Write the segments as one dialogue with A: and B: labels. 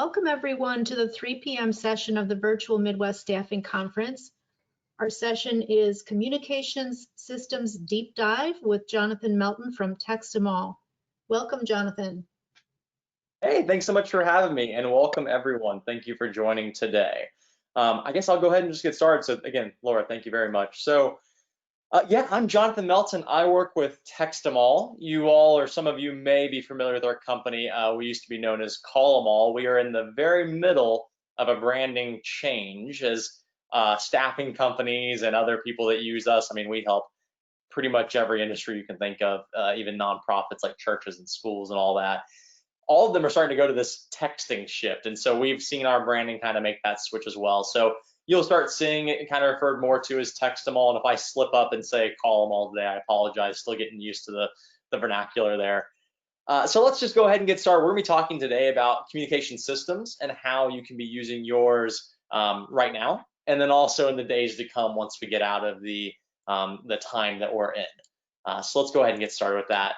A: Welcome everyone to the 3 p.m. session of the Virtual Midwest Staffing Conference. Our session is Communications Systems Deep Dive with Jonathan Melton from TextEmAll. Welcome, Jonathan.
B: Hey, thanks so much for having me, and welcome everyone. Thank you for joining today. I guess I'll go ahead and just get started. So again, Laura, thank you very much. Yeah, I'm Jonathan Melton. I work with TextEmAll. You all, or some of you may be familiar with our company. We used to be known as CallEmAll. We are in the very middle of a branding change as staffing companies and other people that use us. I mean, we help pretty much every industry you can think of, even nonprofits like churches and schools and all that. All of them are starting to go to this texting shift. And so we've seen our branding kind of make that switch as well. So you'll start seeing it kind of referred more to as TextEmAll. And if I slip up and say CallEmAll today, I apologize, still getting used to the vernacular there. So let's just go ahead and get started. We're gonna be talking today about communication systems and how you can be using yours right now, and then also in the days to come once we get out of the time that we're in. So let's go ahead and get started with that.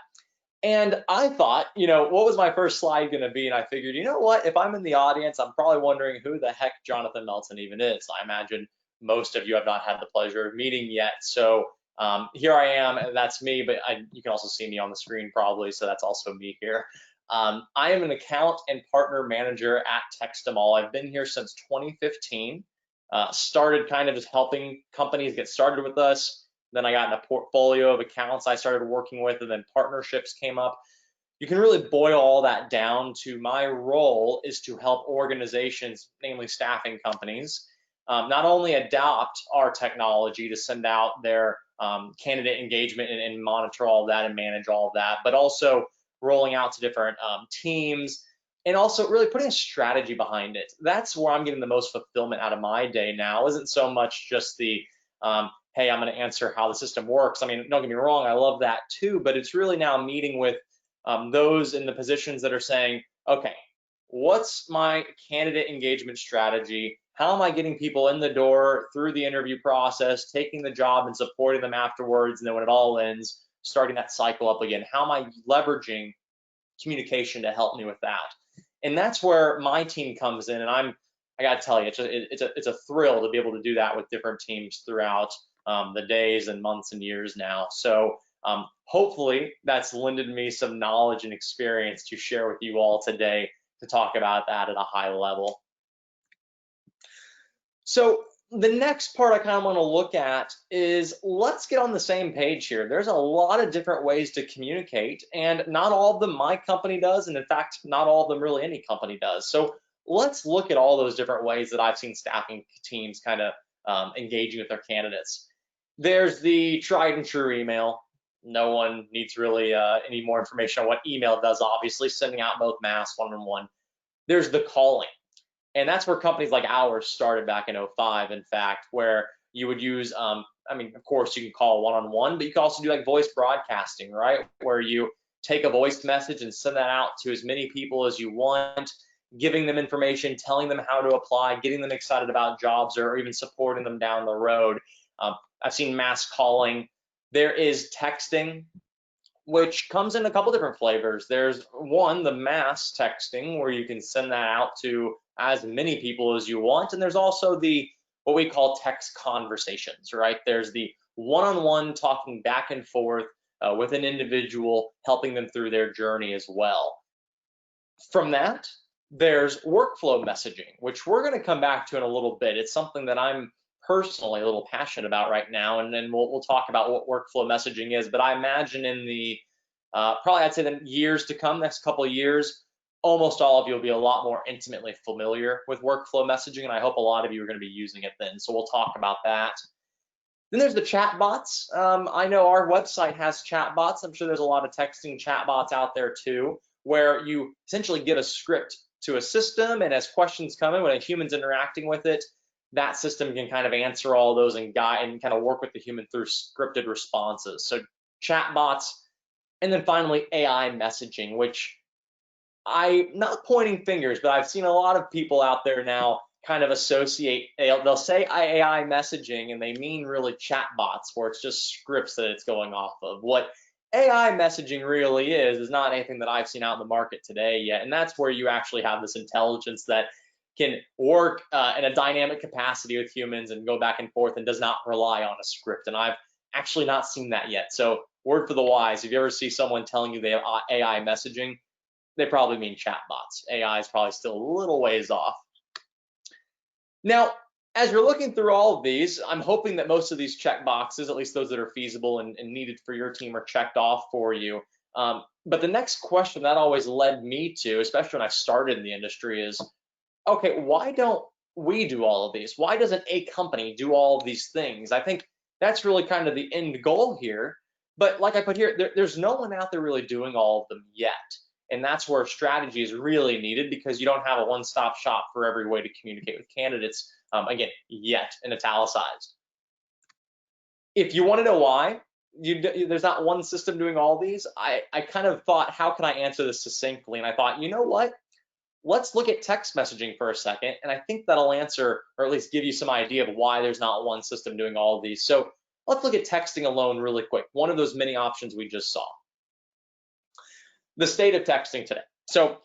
B: And I thought, what was my first slide going to be? And I figured, you know what, if I'm in the audience, I'm probably wondering who the heck Jonathan Melton even is. I imagine most of you have not had the pleasure of meeting yet. So here I am, and that's me, but you can also see me on the screen probably, so that's also me here. I am an account and partner manager at TextEmAll. I've been here since 2015, started kind of just helping companies get started with us. Then I got in a portfolio of accounts I started working with, and then partnerships came up. You can really boil all that down to my role is to help organizations, namely staffing companies, not only adopt our technology to send out their candidate engagement and monitor all of that and manage all of that, but also rolling out to different teams and also really putting a strategy behind it. That's where I'm getting the most fulfillment out of my day now. It isn't so much just the hey, I'm going to answer how the system works. I mean, don't get me wrong, I love that too, but it's really now meeting with those in the positions that are saying, okay, what's my candidate engagement strategy? How am I getting people in the door through the interview process, taking the job and supporting them afterwards, and then when it all ends, starting that cycle up again? How am I leveraging communication to help me with that? And that's where my team comes in, and I got to tell you, it's a thrill to be able to do that with different teams throughout the days and months and years now. So hopefully that's lended me some knowledge and experience to share with you all today to talk about that at a high level. So the next part I kind of want to look at is let's get on the same page here. There's a lot of different ways to communicate, and not all of them my company does, and in fact, not all of them really any company does. So let's look at all those different ways that I've seen staffing teams kind of engaging with their candidates. There's the tried and true email. No one needs really any more information on what email does, obviously, sending out both mass one-on-one. There's the calling. And that's where companies like ours started back in 05, in fact, where you would use, I mean, of course, you can call one-on-one, but you can also do like voice broadcasting, right? Where you take a voice message and send that out to as many people as you want, giving them information, telling them how to apply, getting them excited about jobs, or even supporting them down the road. I've seen mass calling. There is texting, which comes in a couple different flavors. There's one, the mass texting, where you can send that out to as many people as you want. And there's also the what we call text conversations, right? There's the one-on-one talking back and forth with an individual, helping them through their journey as well. From that, there's workflow messaging, which we're going to come back to in a little bit. It's something that I'm personally a little passionate about right now, and then we'll talk about what workflow messaging is. But I imagine in the probably I'd say the years to come, next couple of years, almost all of you will be a lot more intimately familiar with workflow messaging, and I hope a lot of you are going to be using it then. So we'll talk about that. Then there's the chat bots. I know our website has chat bots. I'm sure there's a lot of texting chat bots out there too, where you essentially give a script to a system, and as questions come in, when a human's interacting with it, that system can kind of answer all those and guide and kind of work with the human through scripted responses. So chat bots. And then finally, AI messaging, which I'm not pointing fingers, but I've seen a lot of people out there now kind of associate, they'll say AI messaging and they mean really chat bots, where it's just scripts that it's going off of. What AI messaging really is not anything that I've seen out in the market today yet. And that's where you actually have this intelligence that can work in a dynamic capacity with humans and go back and forth and does not rely on a script. And I've actually not seen that yet. So word for the wise, if you ever see someone telling you they have AI messaging, they probably mean chatbots. AI is probably still a little ways off. Now, as you're looking through all of these, I'm hoping that most of these check boxes, at least those that are feasible and needed for your team, are checked off for you. But the next question that always led me to, especially when I started in the industry, is, okay, why don't we do all of these? Why doesn't a company do all of these things? I think that's really kind of the end goal here. But like I put here, there's no one out there really doing all of them yet. And that's where strategy is really needed, because you don't have a one-stop shop for every way to communicate with candidates. Again, yet in italicized. If you want to know why there's not one system doing all these, I kind of thought, how can I answer this succinctly? And I thought, you know what? Let's look at text messaging for a second, and I think that'll answer, or at least give you some idea of why there's not one system doing all of these. So let's look at texting alone really quick, one of those many options we just saw. The state of texting today. So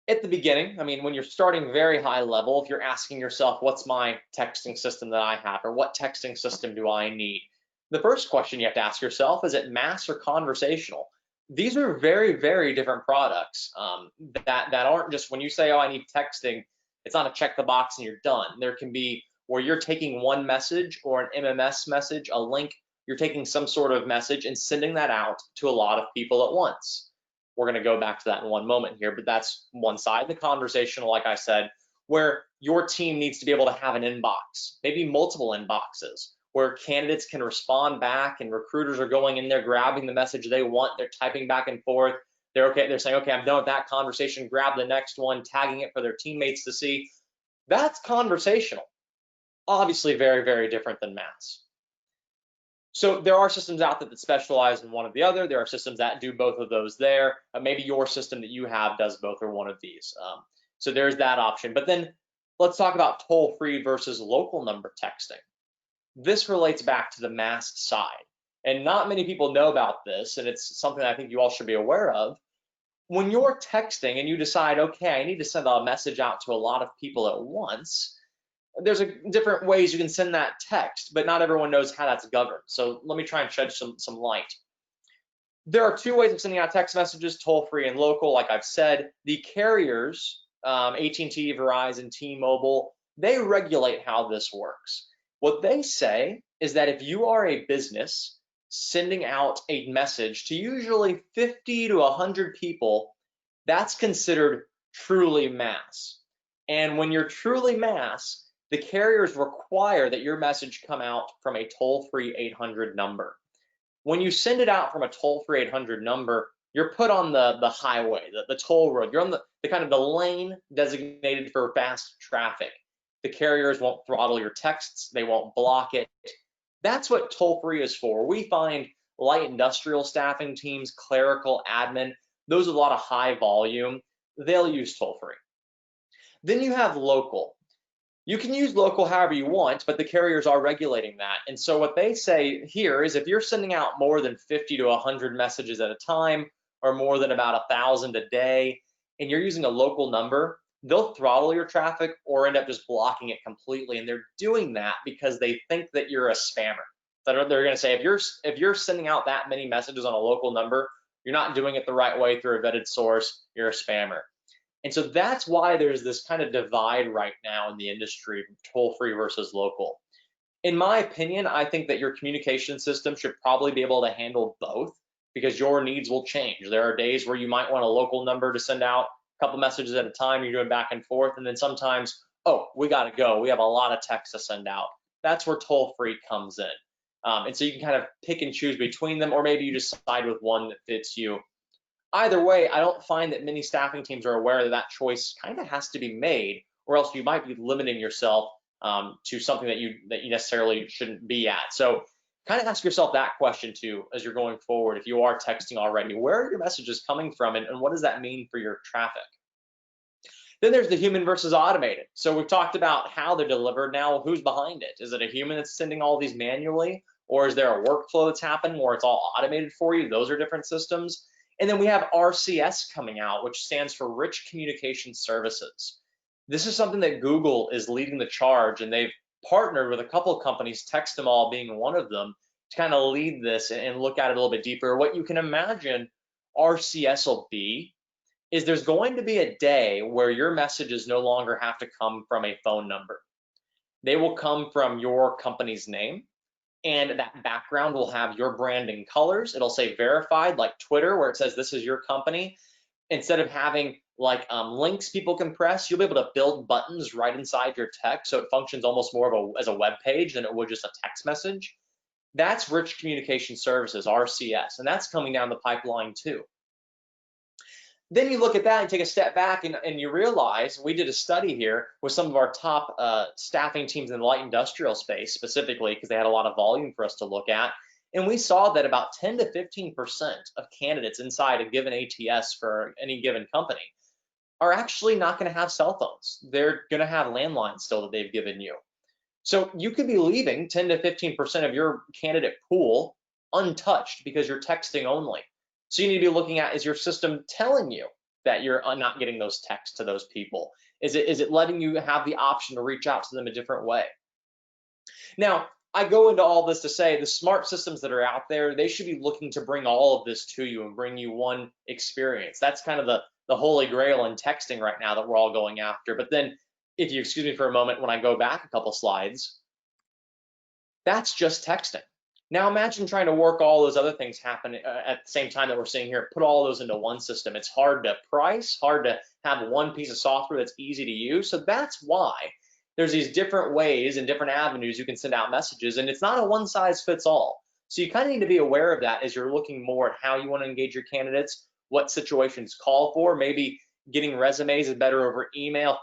B: at the beginning, I mean, when you're starting very high level, if you're asking yourself, what's my texting system that I have, or what texting system do I need? The first question you have to ask yourself, is it mass or conversational? These are very, very different products that aren't just, when you say, oh, I need texting, it's not a check the box and you're done. There can be where you're taking one message or an MMS message, a link, you're taking some sort of message and sending that out to a lot of people at once. We're going to go back to that in one moment here, but that's one side. The conversational, like I said, where your team needs to be able to have an inbox, maybe multiple inboxes, where candidates can respond back and recruiters are going in there, grabbing the message they want, they're typing back and forth. They're saying, okay, I'm done with that conversation, grab the next one, tagging it for their teammates to see. That's conversational. Obviously very, very different than mass. So there are systems out there that specialize in one or the other. There are systems that do both of those there. Maybe your system that you have does both or one of these. So there's that option. But then let's talk about toll-free versus local number texting. This relates back to the mass side. And not many people know about this, and it's something I think you all should be aware of. When you're texting and you decide, okay, I need to send a message out to a lot of people at once, there's different ways you can send that text, but not everyone knows how that's governed. So let me try and shed some light. There are two ways of sending out text messages, toll-free and local. Like I've said, the carriers, AT&T, Verizon, T-Mobile, they regulate how this works. What they say is that if you are a business sending out a message to usually 50 to 100 people, that's considered truly mass. And when you're truly mass, the carriers require that your message come out from a toll-free 800 number. When you send it out from a toll-free 800 number, you're put on the highway, the toll road. You're on the kind of the lane designated for fast traffic. The carriers won't throttle your texts. They won't block it. That's what toll-free is for. We find light industrial staffing teams, clerical, admin, those with a lot of high volume, they'll use toll-free. Then you have local. You can use local however you want, but the carriers are regulating that. And so what they say here is if you're sending out more than 50 to 100 messages at a time, or more than about 1,000 a day, and you're using a local number, they'll throttle your traffic or end up just blocking it completely. And they're doing that because they think that you're a spammer. They're going to say, if you're sending out that many messages on a local number, you're not doing it the right way through a vetted source, you're a spammer. And so that's why there's this kind of divide right now in the industry, toll-free versus local. In my opinion, I think that your communication system should probably be able to handle both, because your needs will change. There are days where you might want a local number to send out a couple messages at a time, you're doing back and forth, and then sometimes, oh, we gotta go, we have a lot of text to send out. That's where toll-free comes in. And so you can kind of pick and choose between them, or maybe you just side with one that fits you. Either way, I don't find that many staffing teams are aware that that choice kind of has to be made, or else you might be limiting yourself to something that you necessarily shouldn't be at. So kind of ask yourself that question too as you're going forward. If you are texting already, where are your messages coming from, and what does that mean for your traffic? Then there's the human versus automated. So we've talked about how they're delivered. Now, who's behind it? Is it a human that's sending all these manually, Or is there a workflow that's happening where it's all automated for you? Those are different systems. And then we have RCS coming out, which stands for Rich Communication Services. This is something that Google is leading the charge, and they've partnered with a couple of companies, TextEmAll being one of them, to kind of lead this and look at it a little bit deeper. What you can imagine RCS will be is there's going to be a day where your messages no longer have to come from a phone number. They will come from your company's name, and that background will have your branding colors. It'll say verified, like Twitter, where it says this is your company. Instead of having like links people can press, you'll be able to build buttons right inside your text, so it functions almost more of as a web page than it would just a text message. That's Rich Communication Services, RCS, and that's coming down the pipeline too. Then you look at that and take a step back and you realize, we did a study here with some of our top staffing teams in the light industrial space specifically, because they had a lot of volume for us to look at. And we saw that about 10 to 15% of candidates inside a given ATS for any given company are actually not going to have cell phones. They're going to have landlines still that they've given you. So you could be leaving 10 to 15% of your candidate pool untouched because you're texting only. So you need to be looking at, is your system telling you that you're not getting those texts to those people? Is it letting you have the option to reach out to them a different way? Now, I go into all this to say the smart systems that are out there, they should be looking to bring all of this to you and bring you one experience. That's kind of the holy grail in texting right now that we're all going after. But then, if you excuse me for a moment, when I go back a couple slides, that's just texting. Now imagine trying to work all those other things happen at the same time that we're seeing here, put all those into one system. It's hard to price, hard to have one piece of software that's easy to use. So that's why there's these different ways and different avenues you can send out messages, and it's not a one size fits all. So you kind of need to be aware of that as you're looking more at how you want to engage your candidates, what situations call for. Maybe getting resumes is better over email,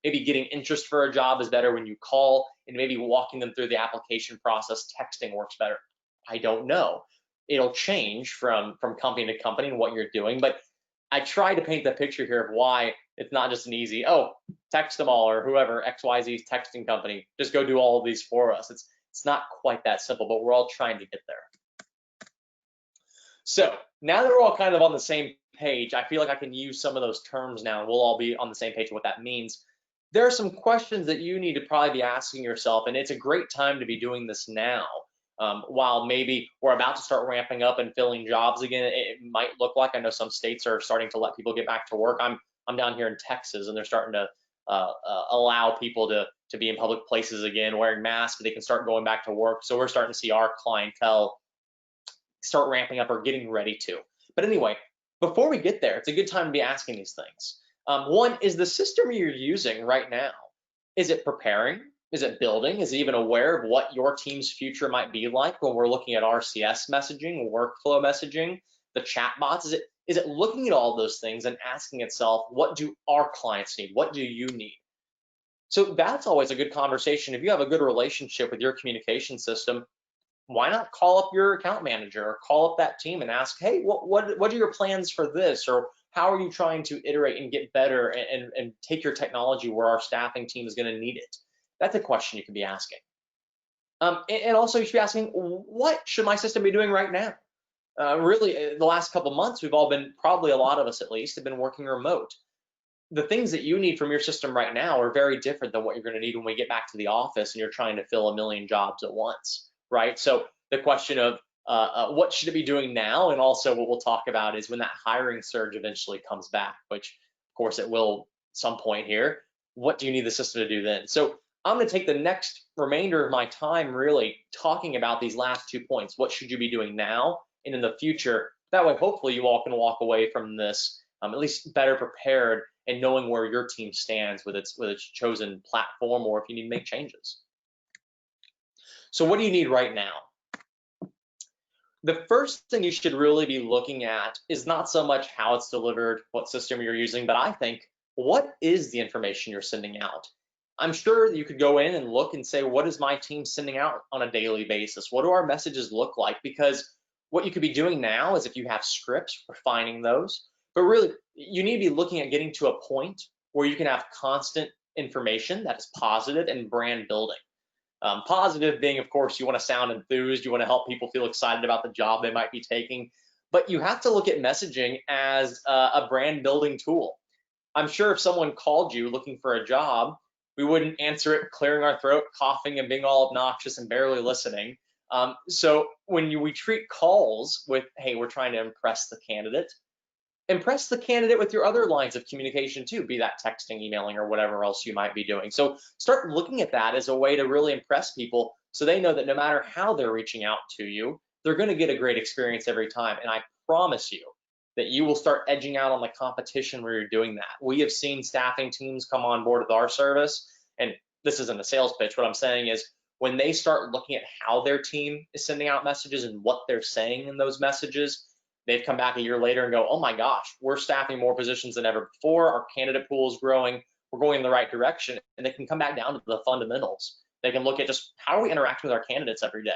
B: Maybe getting interest for a job is better when you call, and maybe walking them through the application process, texting works better. I don't know. It'll change from company to company and what you're doing, but I try to paint the picture here of why it's not just an easy, oh, TextEmAll or whoever, XYZ texting company, just go do all of these for us. It's not quite that simple, but we're all trying to get there. So now that we're all kind of on the same page, I feel like I can use some of those terms now, and we'll all be on the same page of what that means. There are some questions that you need to probably be asking yourself, and it's a great time to be doing this now. While maybe we're about to start ramping up and filling jobs again, it might look like, I know some states are starting to let people get back to work. I'm down here in Texas, and they're starting to allow people to be in public places again, wearing masks, but they can start going back to work. So we're starting to see our clientele start ramping up or getting ready to. But anyway, before we get there, it's a good time to be asking these things. One, is the system you're using right now, is it preparing? Is it building? Is it even aware of what your team's future might be like when we're looking at RCS messaging, workflow messaging, the chatbots? Is it looking at all those things and asking itself, what do our clients need? What do you need? So that's always a good conversation. If you have a good relationship with your communication system, why not call up your account manager or call up that team and ask, hey, what are your plans for this? Or how are you trying to iterate and get better and take your technology where our staffing team is going to need it? That's a question you could be asking. And also you should be asking, what should my system be doing right now? Really, the last couple months, we've all been, probably a lot of us at least, have been working remote. The things that you need from your system right now are very different than what you're going to need when we get back to the office and you're trying to fill a million jobs at once, right? So the question of what should it be doing now, and also what we'll talk about is when that hiring surge eventually comes back, which of course it will some point here, what do you need the system to do then? So I'm going to take the next remainder of my time really talking about these last 2 points. What should you be doing now and in the future? That way, hopefully you all can walk away from this at least better prepared and knowing where your team stands with its chosen platform, or if you need to make changes. So what do you need right now? The first thing you should really be looking at is not so much how it's delivered, what system you're using, but I think, what is the information you're sending out? I'm sure that you could go in and look and say, what is my team sending out on a daily basis? What do our messages look like? Because what you could be doing now is, if you have scripts, refining those, but really you need to be looking at getting to a point where you can have constant information that is positive and brand building. Positive being, of course, you want to sound enthused, you want to help people feel excited about the job they might be taking, but you have to look at messaging as a brand building tool. I'm sure if someone called you looking for a job, we wouldn't answer it clearing our throat, coughing, and being all obnoxious and barely listening. So when we treat calls with, hey, we're trying to impress the candidate with your other lines of communication too, be that texting, emailing, or whatever else you might be doing. So start looking at that as a way to really impress people so they know that no matter how they're reaching out to you, they're going to get a great experience every time. And I promise you that you will start edging out on the competition where you're doing that. We have seen staffing teams come on board with our service, and this isn't a sales pitch. What I'm saying is when they start looking at how their team is sending out messages and what they're saying in those messages, they've come back a year later and go, oh my gosh, we're staffing more positions than ever before. Our candidate pool is growing. We're going in the right direction. And they can come back down to the fundamentals. They can look at just how are we interacting with our candidates every day.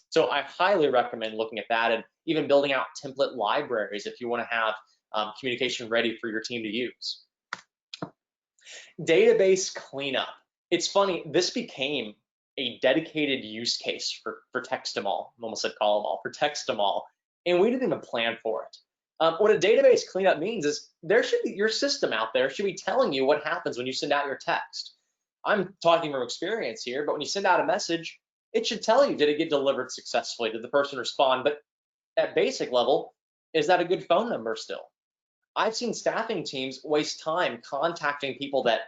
B: So I highly recommend looking at that and even building out template libraries if you want to have communication ready for your team to use. Database cleanup. It's funny, this became a dedicated use case for TextEmAll. I almost said CallEmall, for TextEmAll, and we didn't even plan for it. What a database cleanup means is there should be your system out there should be telling you what happens when you send out your text. I'm talking from experience here, but when you send out a message, it should tell you, did it get delivered successfully? Did the person respond? But at basic level, is that a good phone number still? I've seen staffing teams waste time contacting people that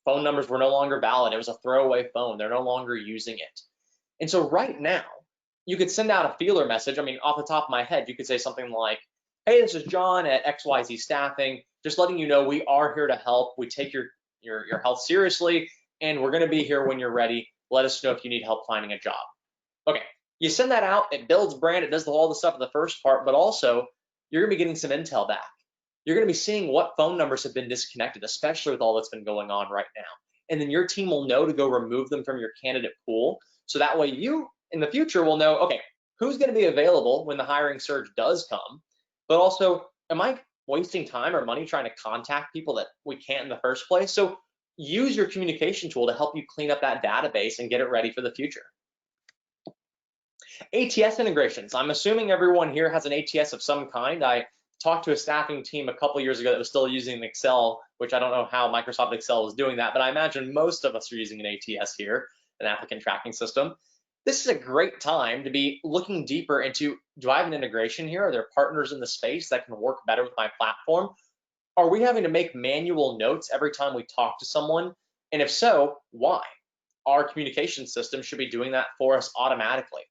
B: phone numbers were no longer valid. It was a throwaway phone. They're no longer using it. And so right now, you could send out a feeler message. I mean, off the top of my head, you could say something like, hey, this is John at XYZ Staffing, just letting you know we are here to help. We take your health seriously, and we're going to be here when you're ready. Let us know if you need help finding a job. Okay, you send that out, it builds brand, it does all the stuff in the first part, but also you're going to be getting some intel back. You're going to be seeing what phone numbers have been disconnected, especially with all that's been going on right now. And then your team will know to go remove them from your candidate pool. So that way you, in the future, will know, okay, who's going to be available when the hiring surge does come? But also, am I wasting time or money trying to contact people that we can't in the first place? So use your communication tool to help you clean up that database and get it ready for the future. ATS integrations. I'm assuming everyone here has an ATS of some kind. I talked to a staffing team a couple years ago that was still using Excel, which I don't know how Microsoft Excel is doing that, but I imagine most of us are using an ATS here, an applicant tracking system. This is a great time to be looking deeper into, do I have an integration here? Are there partners in the space that can work better with my platform? Are we having to make manual notes every time we talk to someone? And if so, why? Our communication system should be doing that for us automatically.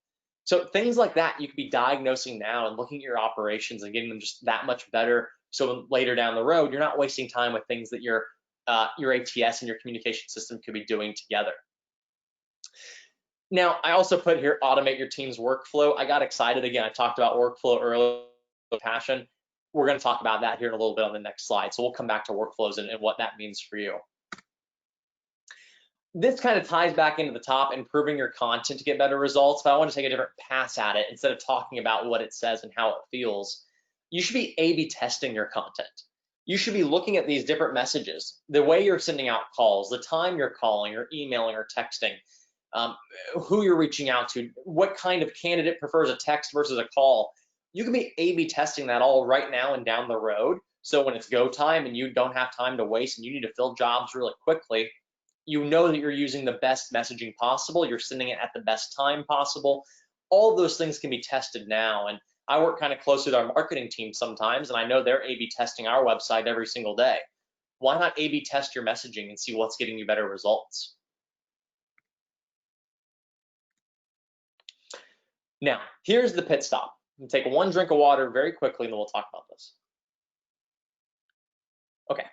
B: So things like that you could be diagnosing now and looking at your operations and getting them just that much better. So later down the road, you're not wasting time with things that your ATS and your communication system could be doing together. Now, I also put here, automate your team's workflow. I got excited again. I talked about workflow earlier, passion. We're going to talk about that here in a little bit on the next slide. So we'll come back to workflows and what that means for you. This kind of ties back into the top, improving your content to get better results, but I want to take a different pass at it. Instead of talking about what it says and how it feels, you should be A/B testing your content. You should be looking at these different messages, the way you're sending out calls, the time you're calling or emailing or texting, who you're reaching out to, what kind of candidate prefers a text versus a call. You can be A/B testing that all right now and down the road. So when it's go time and you don't have time to waste and you need to fill jobs really quickly, you know that you're using the best messaging possible, you're sending it at the best time possible. All those things can be tested now. And I work kind of closely with our marketing team sometimes, and I know they're A/B testing our website every single day. Why not A/B test your messaging and see what's getting you better results? Now, here's the pit stop. I'm gonna take one drink of water very quickly and then we'll talk about this. Okay,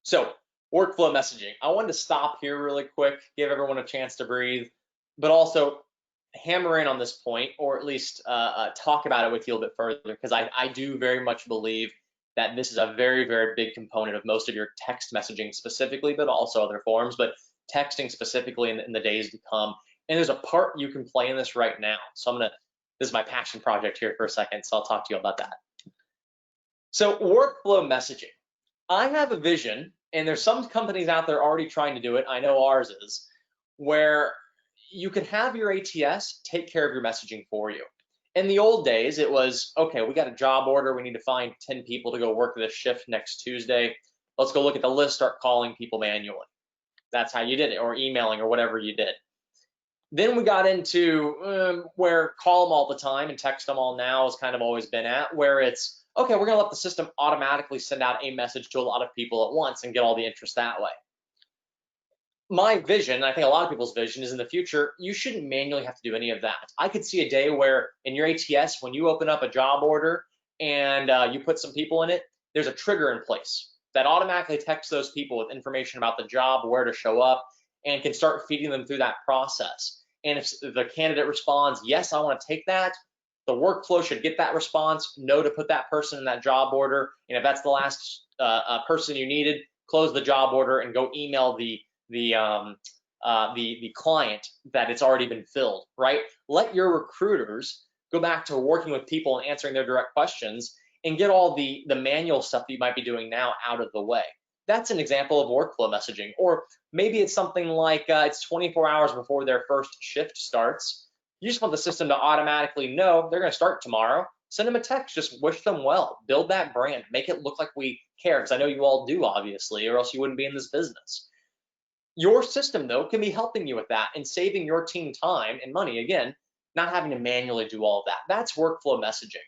B: so workflow messaging. I wanted to stop here really quick, give everyone a chance to breathe, but also hammer in on this point, or at least talk about it with you a little bit further, because I do very much believe that this is a very, very big component of most of your text messaging specifically, but also other forms, but texting specifically in the days to come. And there's a part you can play in this right now. So this is my passion project here for a second, so I'll talk to you about that. So workflow messaging. I have a vision, and there's some companies out there already trying to do it. I know ours is, where you can have your ATS take care of your messaging for you. In the old days, it was, okay, we got a job order. We need to find 10 people to go work this shift next Tuesday. Let's go look at the list, start calling people manually. That's how you did it, or emailing, or whatever you did. Then we got into where call them all the time and text them all now has kind of always been at, where it's, okay, we're gonna let the system automatically send out a message to a lot of people at once and get all the interest that way. My vision, I think a lot of people's vision, is in the future, you shouldn't manually have to do any of that. I could see a day where in your ATS, when you open up a job order and you put some people in it, there's a trigger in place that automatically texts those people with information about the job, where to show up, and can start feeding them through that process. And if the candidate responds, yes, I want to take that, the workflow should get that response, know to put that person in that job order. And if that's the last person you needed, close the job order and go email the client that it's already been filled, right? Let your recruiters go back to working with people and answering their direct questions and get all the manual stuff that you might be doing now out of the way. That's an example of workflow messaging. Or maybe it's something like it's 24 hours before their first shift starts. You just want the system to automatically know they're going to start tomorrow. Send them a text, just wish them well, build that brand, make it look like we care, because I know you all do, obviously, or else you wouldn't be in this business. Your system, though, can be helping you with that and saving your team time and money, again, not having to manually do all of that. That's workflow messaging.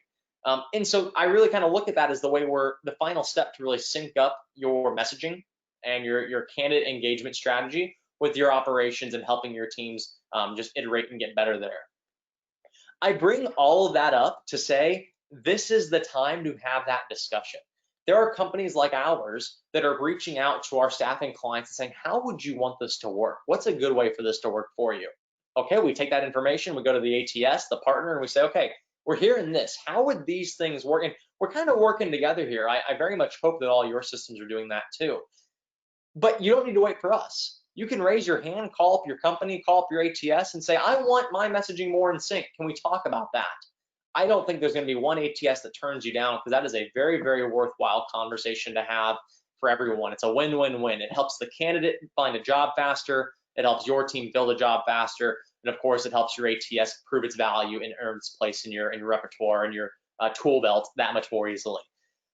B: And so I really kind of look at that as the way where the final step to really sync up your messaging and your candidate engagement strategy with your operations and helping your teams just iterate and get better there. I bring all of that up to say this is the time to have that discussion. There are companies like ours that are reaching out to our staffing clients and saying, how would you want this to work? What's a good way for this to work for you? Okay, we take that information, we go to the ATS, the partner, and we say, okay, we're hearing this. How would these things work? And we're kind of working together here. I very much hope that all your systems are doing that too. But you don't need to wait for us. You can raise your hand, call up your company, call up your ATS and say, I want my messaging more in sync. Can we talk about that? I don't think there's going to be one ATS that turns you down, because that is a very, very worthwhile conversation to have for everyone. It's a win-win-win. It helps the candidate find a job faster. It helps your team fill the job faster. And of course, it helps your ATS prove its value and earn its place in your repertoire and your tool belt that much more easily.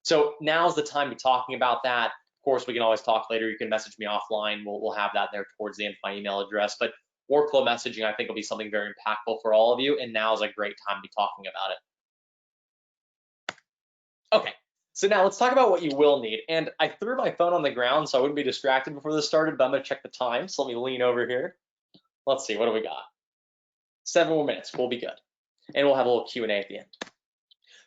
B: So now's the time to be talking about that. Of course, we can always talk later. You can message me offline. We'll have that there towards the end of my email address. But workflow messaging, I think, will be something very impactful for all of you, and now is a great time to be talking about it. Okay, so now let's talk about what you will need. And I threw my phone on the ground, so I wouldn't be distracted before this started, but I'm gonna check the time. So let me lean over here. Let's see, what do we got? 7 more minutes, we'll be good. And we'll have a little Q&A at the end.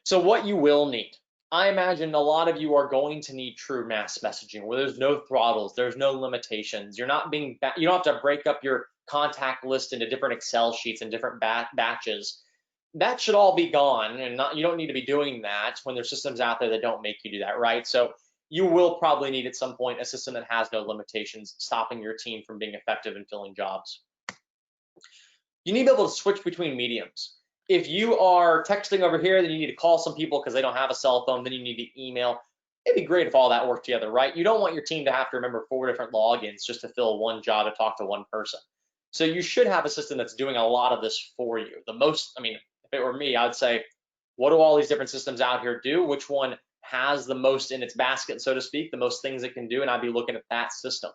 B: So what you will need. I imagine a lot of you are going to need true mass messaging where there's no throttles, there's no limitations. You don't have to break up your contact list into different Excel sheets and different batches. That should all be gone, and you don't need to be doing that when there's systems out there that don't make you do that, right? So you will probably need at some point a system that has no limitations, stopping your team from being effective in filling jobs. You need to be able to switch between mediums. If you are texting over here, then you need to call some people because they don't have a cell phone, then you need to email. It'd be great if all that worked together, right? You don't want your team to have to remember 4 different logins just to fill one job to talk to one person. So you should have a system that's doing a lot of this for you. If it were me, I'd say, what do all these different systems out here do? Which one has the most in its basket, so to speak, the most things it can do? And I'd be looking at that system.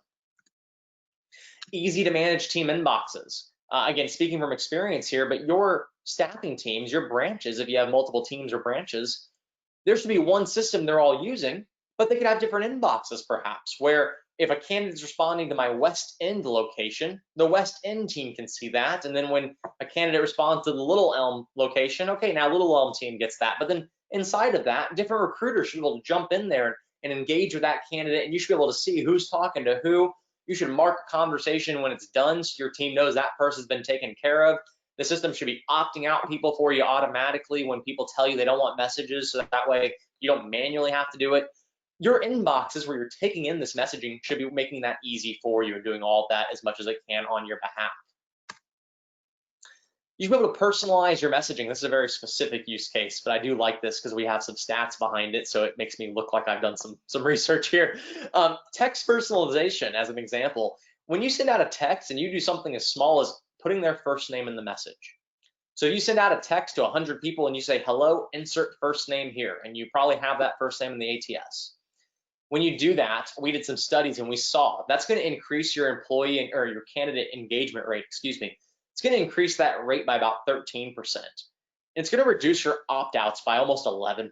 B: Easy to manage team inboxes. Again, speaking from experience here, but your staffing teams, your branches, if you have multiple teams or branches, there should be one system they're all using, but they could have different inboxes perhaps, where if a candidate is responding to my West End location, the West End team can see that. And then when a candidate responds to the Little Elm location, okay, now Little Elm team gets that. But then inside of that, different recruiters should be able to jump in there and engage with that candidate, and you should be able to see who's talking to who. You should mark a conversation when it's done so your team knows that person's been taken care of. The system should be opting out people for you automatically when people tell you they don't want messages, so that way you don't manually have to do it. Your inboxes where you're taking in this messaging should be making that easy for you and doing all of that as much as it can on your behalf. You should be able to personalize your messaging. This is a very specific use case, but I do like this because we have some stats behind it, so it makes me look like I've done some research here. Text personalization, as an example, when you send out a text and you do something as small as putting their first name in the message. So if you send out a text to 100 people and you say, hello, insert first name here, and you probably have that first name in the ATS. When you do that, we did some studies and we saw that's going to increase your employee or your candidate engagement rate, excuse me. It's going to increase that rate by about 13%. It's going to reduce your opt-outs by almost 11%.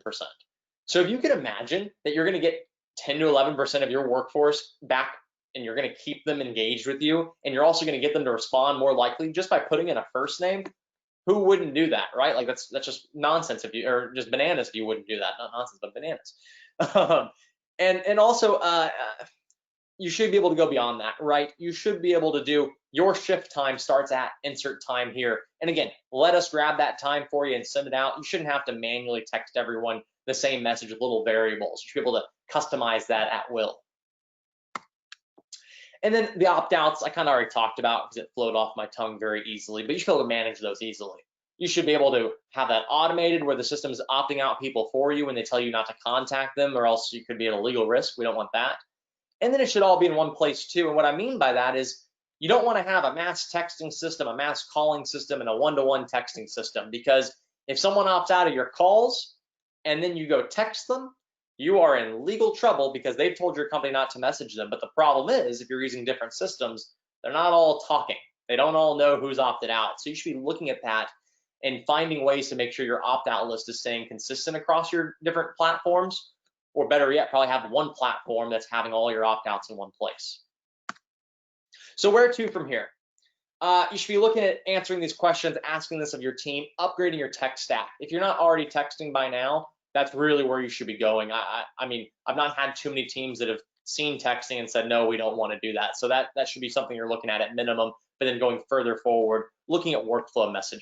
B: So if you can imagine that you're going to get 10 to 11% of your workforce back and you're going to keep them engaged with you, and you're also going to get them to respond more likely just by putting in a first name, who wouldn't do that, right? Like that's just nonsense if you, or just bananas if you wouldn't do that. Not nonsense, but bananas. And also, you should be able to go beyond that, right? You should be able to do your shift time starts at insert time here. And again, let us grab that time for you and send it out. You shouldn't have to manually text everyone the same message with little variables. You should be able to customize that at will. And then the opt-outs, I kind of already talked about because it flowed off my tongue very easily, but you should be able to manage those easily. You should be able to have that automated where the system is opting out people for you when they tell you not to contact them, or else you could be at a legal risk. We don't want that. And then it should all be in one place too. And what I mean by that is you don't want to have a mass texting system, a mass calling system, and a one-to-one texting system, because if someone opts out of your calls and then you go text them, you are in legal trouble because they've told your company not to message them. But the problem is, if you're using different systems, they're not all talking. They don't all know who's opted out. So you should be looking at that and finding ways to make sure your opt-out list is staying consistent across your different platforms, or better yet, probably have one platform that's having all your opt-outs in one place. So where to from here? You should be looking at answering these questions, asking this of your team, upgrading your tech stack. If you're not already texting by now, that's really where you should be going. I mean, I've not had too many teams that have seen texting and said, no, we don't want to do that. So that should be something you're looking at minimum, but then going further forward, looking at workflow messaging.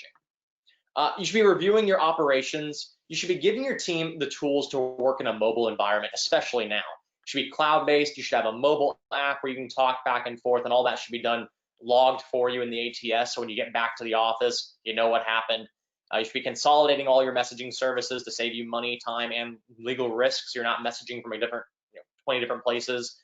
B: You should be reviewing your operations. You should be giving your team the tools to work in a mobile environment, especially now. It should be cloud-based. You should have a mobile app where you can talk back and forth, and all that should be done logged for you in the ATS. So when you get back to the office, you know what happened. You should be consolidating all your messaging services to save you money, time, and legal risks. You're not messaging from a different, 20 different places.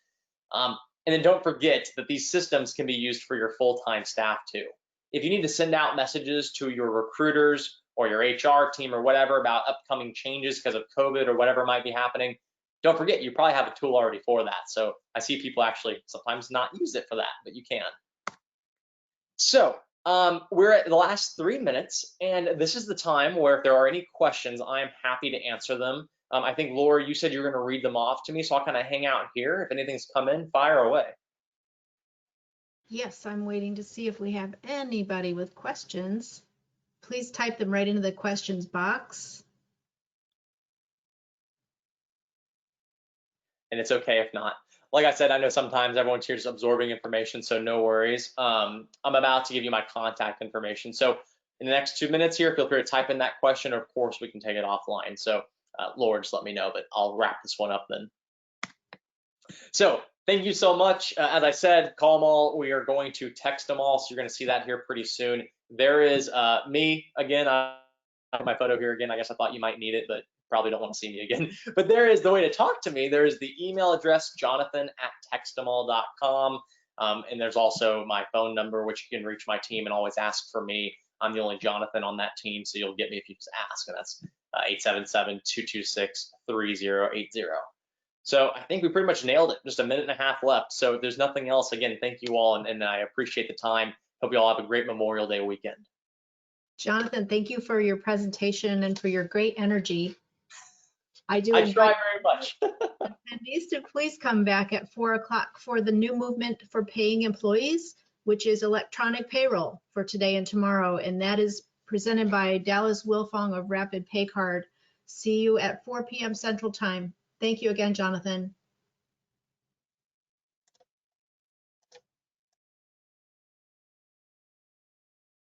B: And then don't forget that these systems can be used for your full-time staff too. If you need to send out messages to your recruiters or your HR team or whatever about upcoming changes because of COVID or whatever might be happening, don't forget you probably have a tool already for that. So I see people actually sometimes not use it for that, but you can. So we're at the last 3 minutes, and this is the time where if there are any questions, I am happy to answer them. I think, Laura, you said you were going to read them off to me, so I'll kind of hang out here. If anything's come in, fire away.
A: Yes, I'm waiting to see if we have anybody with questions. Please type them right into the questions box.
B: And it's okay if not. Like I said, I know sometimes everyone's here just absorbing information, so no worries. I'm about to give you my contact information. So in the next 2 minutes here, feel free to type in that question. Of course, we can take it offline. So Laura, just let me know, but I'll wrap this one up then. So thank you so much. As I said, call them all. We are going to text them all. So you're going to see that here pretty soon. There is me again. I have my photo here again. I guess I thought you might need it, but probably don't want to see me again. But there is the way to talk to me. There's the email address, jonathan@textemall.com. And there's also my phone number, which you can reach my team and always ask for me. I'm the only Jonathan on that team, so you'll get me if you just ask, and that's 877-226-3080. So I think we pretty much nailed it. Just a minute and a half left. So if there's nothing else, again, thank you all, and I appreciate the time. Hope you all have a great Memorial Day weekend.
A: Jonathan, thank you for your presentation and for your great energy. I
B: try very much.
A: attendees to please come back at 4 o'clock for the new movement for paying employees, which is electronic payroll for today and tomorrow. And that is presented by Dallas Wilfong of Rapid Pay Card. See you at 4 p.m. Central Time. Thank you again, Jonathan.